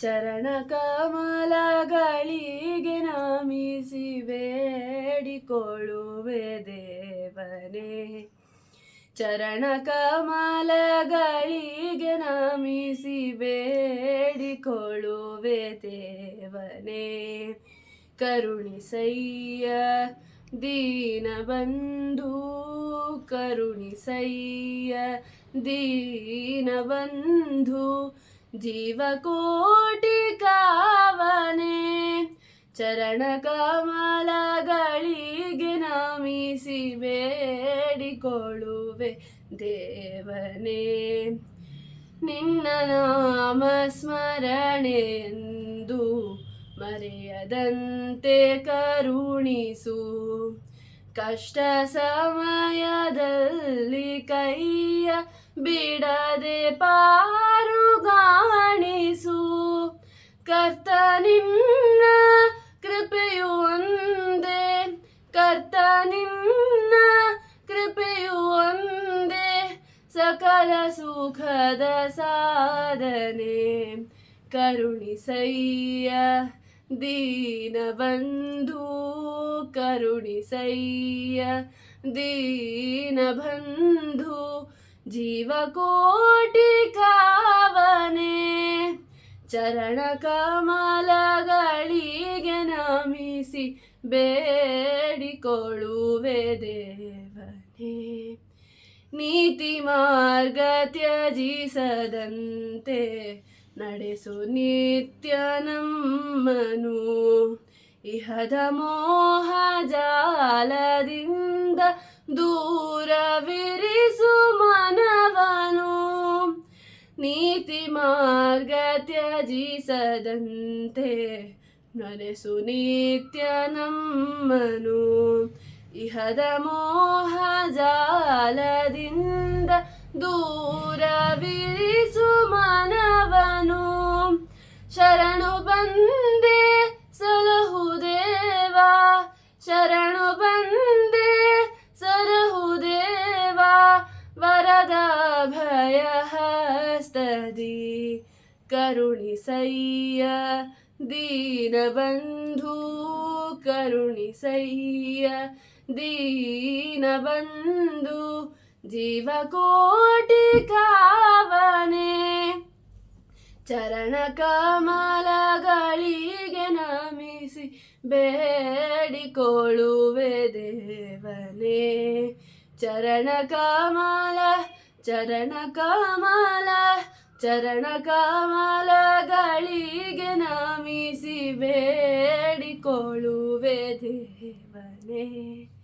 ಚರಣ ಕಮಲಗಳಿಗೆ ನಮಿಸಿ ಬೇಡಿಕೊಳ್ಳುವೆ ದೇವನೇ. ಚರಣ ಕಮಲಗಳಿಗೆ ನಮಿಸಿ ಬೇಡಿಕೊಳ್ಳುವೆ ದೇವನೇ. ಕರುಣಿಸಯ್ಯ ದೀನಬಂಧು, ಕರುಣಿಸಯ್ಯ ದೀನಬಂಧು, ಜೀವಕೋಟಿ ಕಾವನೆ. ಚರಣ ಕಮಲಗಳಿಗೆ ನಮಿಸಿ ಬೇಡಿಕೊಳ್ಳುವೆ ದೇವನೇ. ನಿನ್ನ ನಾಮ ಸ್ಮರಣೆಯೆಂದು ಮರೆಯದಂತೆ ಕರುಣಿಸು. ಕಷ್ಟ ಸಮಯದಲ್ಲಿ ಕೈಯ ಬಿಡದೆ ಪಾರುಗಾಣಿಸು. ಕರ್ತ ನಿನ್ನ ಕೃಪೆಯು ಒಂದೇ, ಕರ್ತ ನಿನ್ನ ಕೃಪೆಯು ಒಂದೇ, ಸಕಲ ಸುಖದ ಸಾಧನೆ. ಕರುಣಿಸಯ್ಯ ದೀನಬಂಧು, ಕರುಣಿಸಯ್ಯ ದೀನಬಂಧು, ಜೀವಕೋಟಿ ಕಾವನೆ. ಚರಣ ಕಮಲಗಳಿಗೆ ನಮಿಸಿ ಬೇಡಿಕೊಳ್ಳುವೆ ದೇವನೇ. ನೀತಿ ಮಾರ್ಗ ತ್ಯಜಿಸದಂತೆ ನಡೆಸು ನಿತ್ಯ ನಮ್ಮನು. ಇಹದ ಮೋಹ ಜಾಲದಿಂದ ದೂರವಿರಿಸು ಮನವನು. ನೀತಿ ಮಾರ್ಗ ತ್ಯಜಿಸದಂತೆ ನಡೆಸು ನಿತ್ಯ ನಮ್ಮನು. ಇಹದ ಮೋಹ ಜಾಲದಿಂದ ದೂರವಿರಿಸು ಮನವನು. ಶರಣು ಬಂದೆ ಸಲಹುದೇವ, ಶರಣು ಬಂದೆ ಸಲಹುದೇವ, ವರದ ಭಯ ಹಸ್ತದಿ. ಕರುಣಿಸಯ್ಯ ದೀನಬಂಧು, ಕರುಣಿಸಯ್ಯ ದೀನಬಂಧು, ಜೀವಕೋಟಿ ಕಾವನೆ. ಚರಣ ಕಮಲಗಳಿಗೆ ನಮಿಸಿ ಬೇಡಿಕೊಳ್ಳುವೆ ದೇವನೇ. ಚರಣ ಕಮಲ, ಚರಣ ಕಮಲ, ಚರಣ ಕಮಲಗಳಿಗೆ ನಮಿಸಿ ಬೇಡಿಕೊಳ್ಳುವೆ ದೇವನೇ.